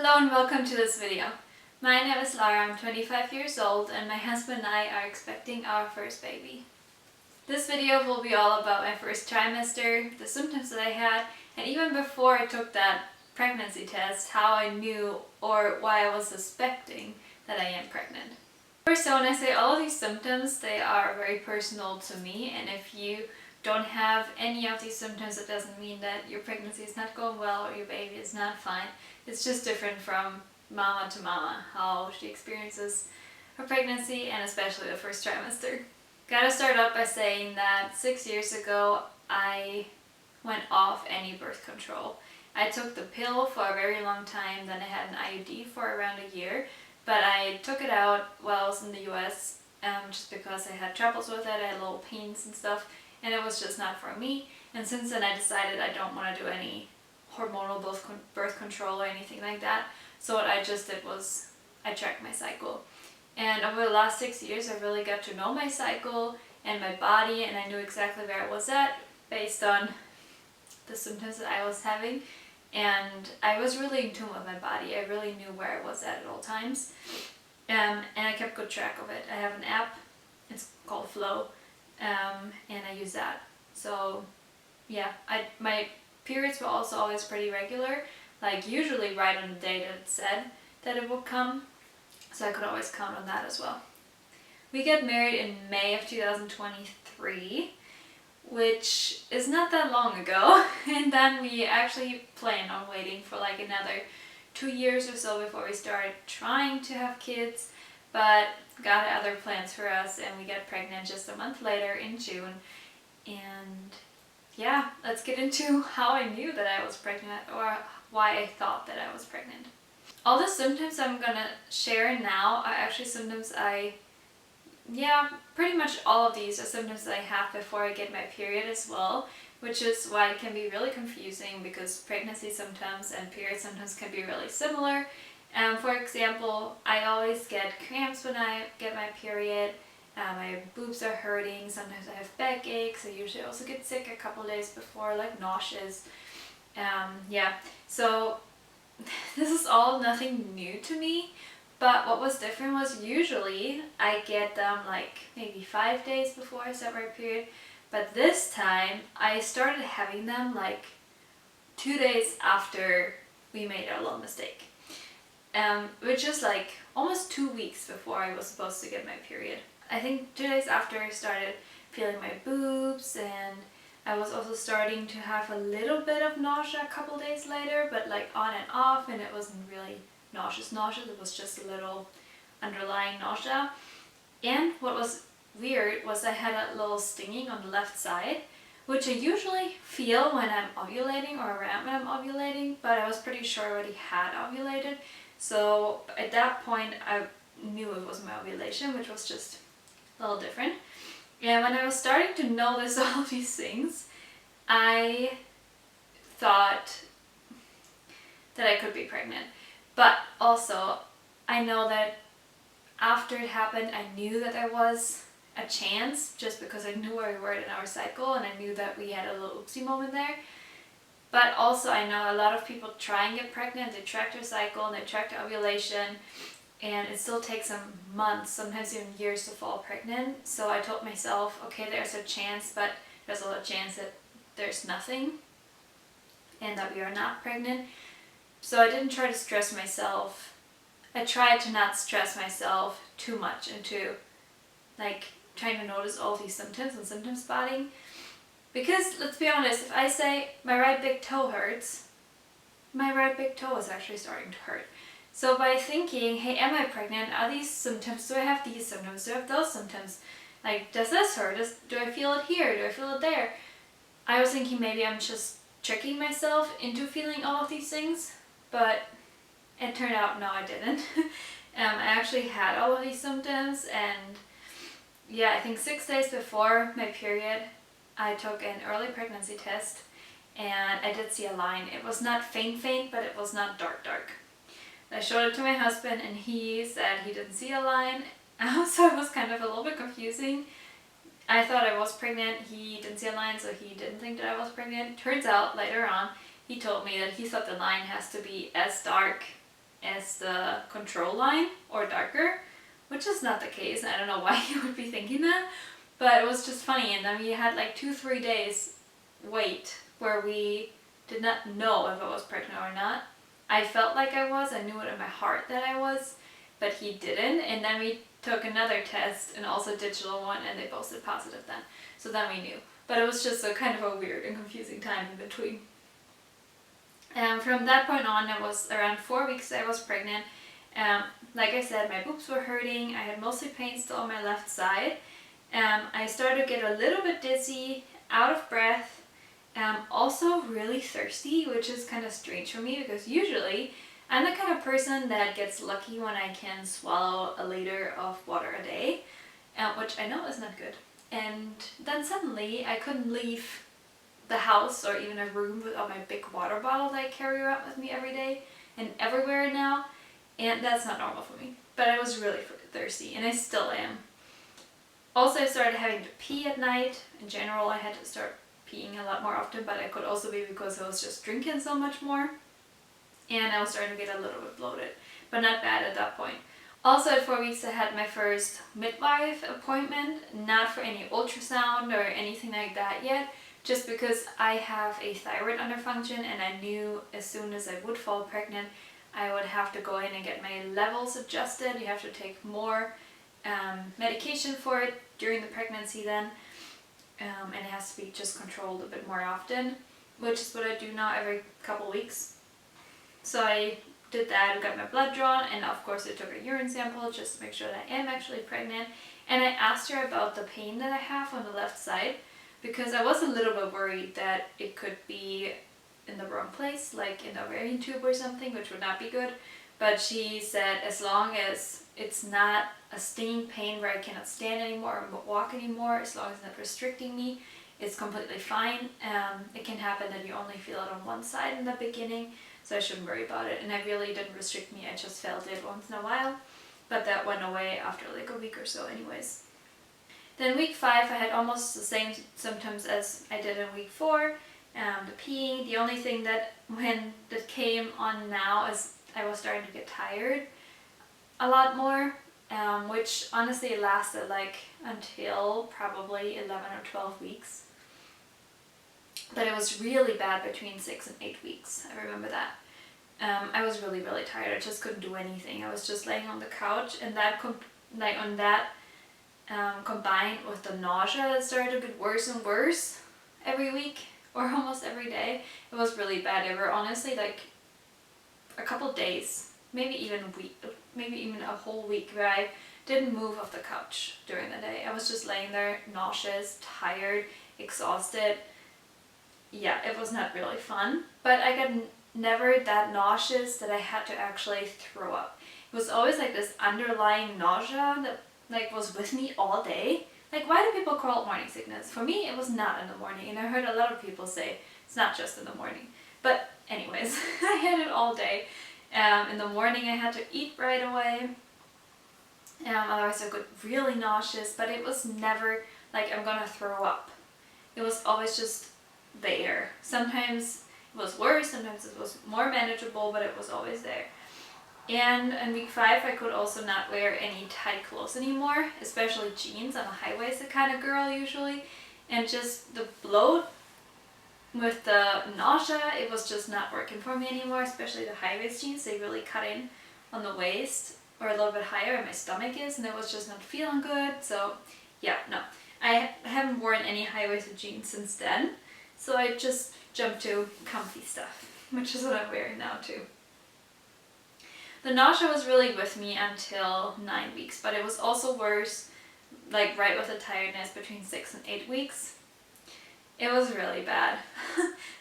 Hello and welcome to this video. My name is Lara, I'm 25 years old and my husband and I are expecting our first baby. This video will be all about my first trimester, the symptoms that I had, and even before I took that pregnancy test, how I knew or why I was suspecting that I am pregnant. First, so when I say all of these symptoms, they are very personal to me, and if you don't have any of these symptoms, it doesn't mean that your pregnancy is not going well or your baby is not fine. It's just different from mama to mama, how she experiences her pregnancy and especially the first trimester. Gotta start out by saying that 6 years ago I went off any birth control. I took the pill for a very long time, then I had an IUD for around a year, but I took it out while I was in the US just because I had troubles with it, I had little pains and stuff, and it was just not for me. And since then I decided I don't want to do any hormonal birth control or anything like that. So what I just did was I tracked my cycle. And over the last 6 years I really got to know my cycle and my body, and I knew exactly where I was at based on the symptoms that I was having. And I was really in tune with my body. I really knew where I was at all times. And I kept good track of it. I have an app, it's called Flow, and I use that. So yeah, my periods were also always pretty regular, like usually right on the day that it said that it would come, so I could always count on that as well. We got married in May of 2023, which is not that long ago, and then we actually planned on waiting for like another 2 years or so before we started trying to have kids, but God had other plans for us and we got pregnant just a month later in June. And yeah, let's get into how I knew that I was pregnant or why I thought that I was pregnant. All the symptoms I'm gonna share now are actually symptoms pretty much all of these are symptoms that I have before I get my period as well, which is why it can be really confusing because pregnancy symptoms and period symptoms can be really similar. For example, I always get cramps when I get my period. My boobs are hurting, sometimes I have backaches, I usually also get sick a couple days before, like nauseous. So this is all nothing new to me, but what was different was usually I get them like maybe 5 days before I start my period, but this time I started having them like 2 days after we made our little mistake, which is like almost 2 weeks before I was supposed to get my period. I think 2 days after I started feeling my boobs, and I was also starting to have a little bit of nausea a couple days later, but like on and off, and it wasn't really nauseous, it was just a little underlying nausea. And what was weird was I had a little stinging on the left side, which I usually feel when I'm ovulating or around when I'm ovulating, but I was pretty sure I already had ovulated. So at that point I knew it was my ovulation, which was just a little different. And when I was starting to notice all of these things, I thought that I could be pregnant. But also, I know that after it happened, I knew that there was a chance just because I knew where we were in our cycle and I knew that we had a little oopsie moment there. But also I know a lot of people try and get pregnant, they track their cycle and they track their ovulation, and it still takes them months, sometimes even years to fall pregnant. So I told myself, okay, there's a chance, but there's a little chance that there's nothing and that we are not pregnant. So I didn't try to stress myself. I tried to not stress myself too much into like trying to notice all these symptoms and symptom spotting. Because let's be honest, if I say my right big toe hurts, my right big toe is actually starting to hurt. So by thinking, hey, am I pregnant? Are these symptoms? Do I have these symptoms? Do I have those symptoms? Like, does this hurt? Do I feel it here? Do I feel it there? I was thinking maybe I'm just tricking myself into feeling all of these things, but it turned out no, I didn't. I actually had all of these symptoms, and yeah, I think 6 days before my period, I took an early pregnancy test, and I did see a line. It was not faint, but it was not dark. I showed it to my husband and he said he didn't see a line, so it was kind of a little bit confusing. I thought I was pregnant, he didn't see a line, so he didn't think that I was pregnant. Turns out later on he told me that he thought the line has to be as dark as the control line or darker, which is not the case. I don't know why you would be thinking that, but it was just funny. And then we had like 2-3 days wait where we did not know if I was pregnant or not. I felt like I was, I knew it in my heart that I was, but he didn't. And then we took another test, and also a digital one, and they both said positive then. So then we knew. But it was just a kind of a weird and confusing time in between. From that point on, it was around 4 weeks I was pregnant. Like I said, my boobs were hurting. I had mostly pain still on my left side. I started to get a little bit dizzy, out of breath, also really thirsty, which is kind of strange for me because usually I'm the kind of person that gets lucky when I can swallow a liter of water a day, which I know is not good. And then suddenly I couldn't leave the house or even a room without my big water bottle that I carry around with me every day and everywhere now, and that's not normal for me. But I was really thirsty, and I still am. Also, I started having to pee at night. In general, I had to start peeing a lot more often, but it could also be because I was just drinking so much more, and I was starting to get a little bit bloated, but not bad at that point. Also at 4 weeks I had my first midwife appointment, not for any ultrasound or anything like that yet, just because I have a thyroid underfunction, and I knew as soon as I would fall pregnant I would have to go in and get my levels adjusted. You have to take more medication for it during the pregnancy then, and it has to be just controlled a bit more often, which is what I do now every couple weeks. So I did that, got my blood drawn, and of course I took a urine sample just to make sure that I am actually pregnant. And I asked her about the pain that I have on the left side, because I was a little bit worried that it could be in the wrong place, like in the ovarian tube or something, which would not be good. But she said as long as it's not a stinging pain where I cannot stand anymore or walk anymore, as long as it's not restricting me, it's completely fine. It can happen that you only feel it on one side in the beginning, so I shouldn't worry about it. And it really didn't restrict me, I just felt it once in a while, but that went away after like a week or so anyways. Then week 5 I had almost the same symptoms as I did in week 4. The peeing. The only thing that came on now is I was starting to get tired a lot more, which honestly lasted like until probably 11 or 12 weeks. But it was really bad between 6 and 8 weeks. I remember that. I was really tired. I just couldn't do anything. I was just laying on the couch, and that combined with the nausea that started to get worse and worse every week or almost every day. It was really bad. There were honestly like a couple days, maybe even a whole week where I didn't move off the couch during the day. I was just laying there, nauseous, tired, exhausted. Yeah, it was not really fun, but I got never that nauseous that I had to actually throw up. It was always like this underlying nausea that like was with me all day. Like, why do people call it morning sickness? For me, it was not in the morning, and I heard a lot of people say it's not just in the morning. But anyways, I had it all day. In the morning I had to eat right away, otherwise I got really nauseous, but it was never like I'm gonna throw up. It was always just there. Sometimes it was worse, sometimes it was more manageable, but it was always there. And in week 5 I could also not wear any tight clothes anymore, especially jeans. I'm a high-waisted kind of girl usually, and just the bloat with the nausea, it was just not working for me anymore, especially the high-waist jeans. They really cut in on the waist, or a little bit higher where my stomach is, and it was just not feeling good. So yeah, no. I haven't worn any high-waisted jeans since then, so I just jumped to comfy stuff, which is what I'm wearing now too. The nausea was really with me until 9 weeks, but it was also worse, like right with the tiredness between 6 and 8 weeks. It was really bad.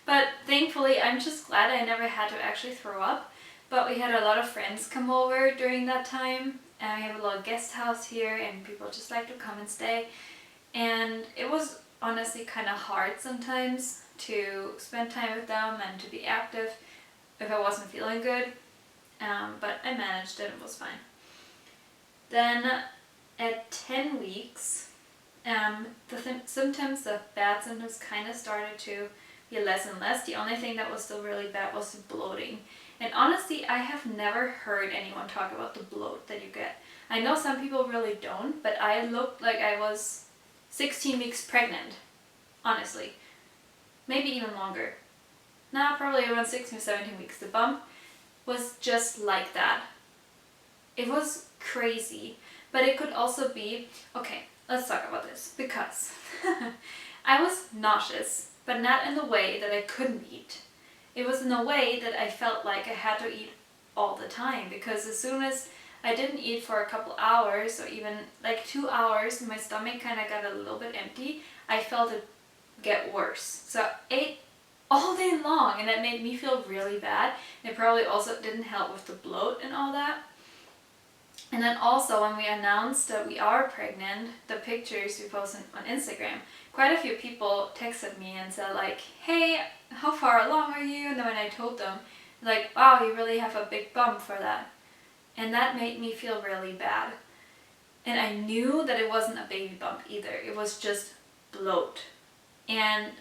But thankfully, I'm just glad I never had to actually throw up. But we had a lot of friends come over during that time, and we have a little guest house here, and people just like to come and stay. And it was honestly kind of hard sometimes to spend time with them and to be active if I wasn't feeling good. But I managed it, it was fine. Then at 10 weeks, the symptoms, the bad symptoms, kind of started to be less and less. The only thing that was still really bad was the bloating. And honestly, I have never heard anyone talk about the bloat that you get. I know some people really don't, but I looked like I was 16 weeks pregnant, honestly. Maybe even longer. Nah, probably around 16 or 17 weeks. The bump was just like that. It was crazy. But it could also be, okay, let's talk about this, because I was nauseous, but not in the way that I couldn't eat. It was in a way that I felt like I had to eat all the time, because as soon as I didn't eat for a couple hours or even like 2 hours, my stomach kind of got a little bit empty, I felt it get worse. So I ate all day long, and it made me feel really bad. It probably also didn't help with the bloat and all that. And then also when we announced that we are pregnant, the pictures we posted on Instagram, quite a few people texted me and said like, hey, how far along are you? And then when I told them, like, wow, you really have a big bump for that. And that made me feel really bad. And I knew that it wasn't a baby bump either. It was just bloat. And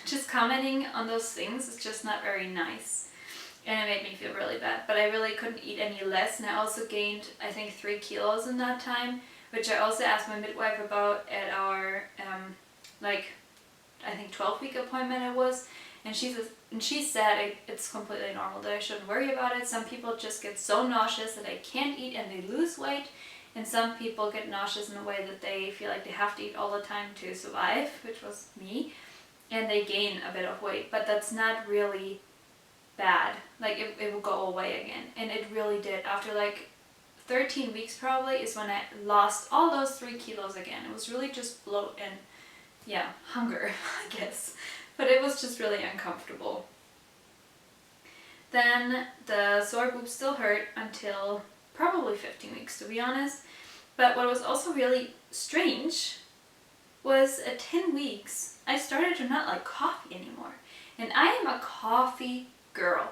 just commenting on those things is just not very nice. And it made me feel really bad. But I really couldn't eat any less. And I also gained, I think, 3 kilos in that time, which I also asked my midwife about at our, I think 12-week appointment it was. And she said it's completely normal, that I shouldn't worry about it. Some people just get so nauseous that they can't eat and they lose weight. And some people get nauseous in a way that they feel like they have to eat all the time to survive, which was me. And they gain a bit of weight. But that's not really bad. Like it will go away again. And it really did. After like 13 weeks probably is when I lost all those 3 kilos again. It was really just bloat and hunger, I guess. But it was just really uncomfortable. Then the sore boobs still hurt until probably 15 weeks, to be honest. But what was also really strange was at 10 weeks, I started to not like coffee anymore. And I am a coffee girl.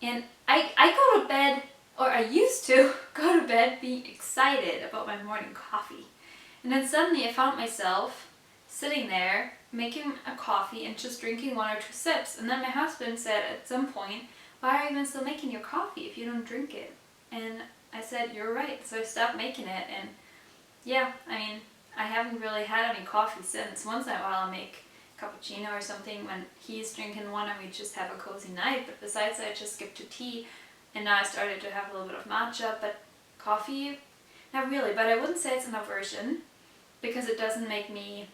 And I go to bed, or I used to go to bed being excited about my morning coffee. And then suddenly I found myself sitting there making a coffee and just drinking 1 or 2 sips. And then my husband said at some point, why are you even still making your coffee if you don't drink it? And I said, you're right. So I stopped making it. And yeah, I mean, I haven't really had any coffee since. Once in a while I'll make cappuccino or something when he's drinking one and we just have a cozy night. But besides that, I just skip to tea. And now I started to have a little bit of matcha. But coffee, not really. But I wouldn't say it's an aversion because it doesn't make me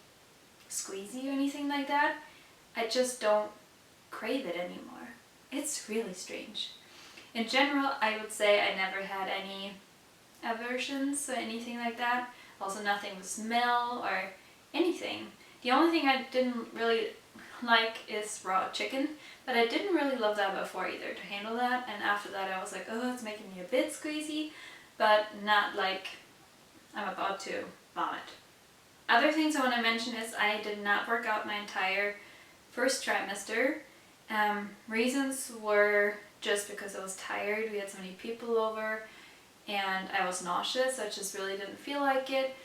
squeezy or anything like that. I just don't crave it anymore. It's really strange. In general, I would say I never had any aversions or anything like that. Also nothing with smell or anything. The only thing I didn't really like is raw chicken, but I didn't really love that before either to handle that. And after that I was like, oh, it's making me a bit squeezy, but not like I'm about to vomit. Other things I want to mention is I did not work out my entire first trimester. Reasons were just because I was tired. We had so many people over and I was nauseous, so I just really didn't feel like it.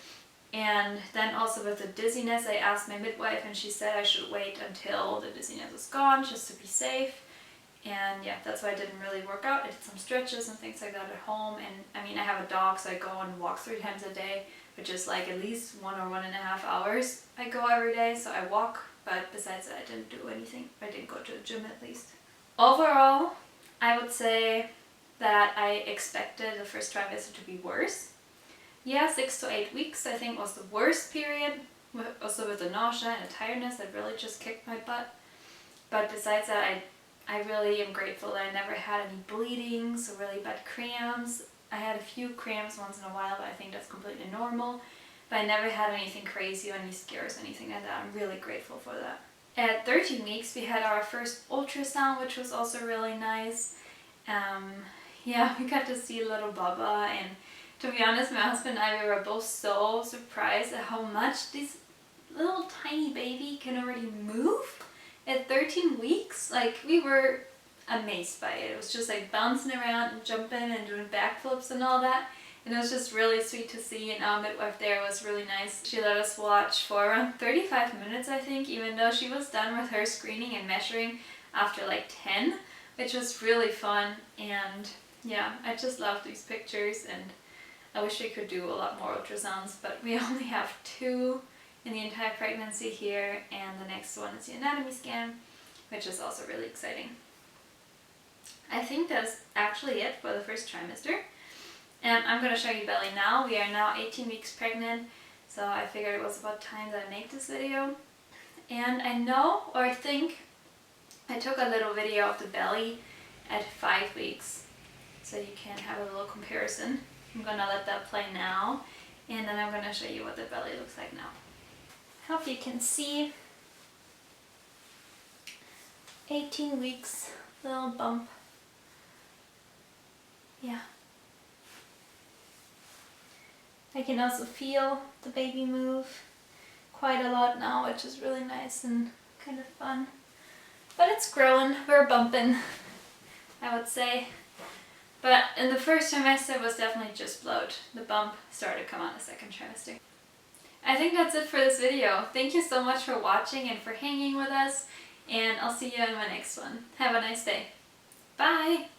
And then also with the dizziness, I asked my midwife and she said I should wait until the dizziness was gone just to be safe. And yeah, that's why I didn't really work out. I did some stretches and things like that at home. And I mean, I have a dog, so I go and walk 3 times a day, which is like at least 1 or 1.5 hours I go every day. So I walk, but besides that, I didn't do anything. I didn't go to the gym at least. Overall, I would say that I expected the first trimester to be worse. Yeah, 6 to 8 weeks I think was the worst period, also with the nausea and the tiredness that really just kicked my butt. But besides that, I really am grateful that I never had any bleedings or really bad cramps. I had a few cramps once in a while, but I think that's completely normal. But I never had anything crazy or any scares or anything like that. I'm really grateful for that. At 13 weeks we had our first ultrasound, which was also really nice. Yeah, we got to see little Bubba, and to be honest, my husband and I were both so surprised at how much this little tiny baby can already move at 13 weeks. Like, we were amazed by it. It was just like bouncing around and jumping and doing backflips and all that. And it was just really sweet to see, and our midwife there was really nice. She let us watch for around 35 minutes, I think, even though she was done with her screening and measuring after like 10. which was really fun. And yeah, I just love these pictures, and I wish we could do a lot more ultrasounds, but we only have 2 in the entire pregnancy here, and the next one is the anatomy scan, which is also really exciting. I think that's actually it for the first trimester. And I'm going to show you belly now. We are now 18 weeks pregnant, so I figured it was about time that I make this video. And I know, or I think, I took a little video of the belly at 5 weeks, so you can have a little comparison. I'm going to let that play now, and then I'm going to show you what the belly looks like now. Hope you can see. 18 weeks, little bump. Yeah. I can also feel the baby move quite a lot now, which is really nice and kind of fun. But it's growing, we're bumping, I would say. But in the first trimester it was definitely just bloat. The bump started to come out in the second trimester. I think that's it for this video. Thank you so much for watching and for hanging with us, and I'll see you in my next one. Have a nice day. Bye!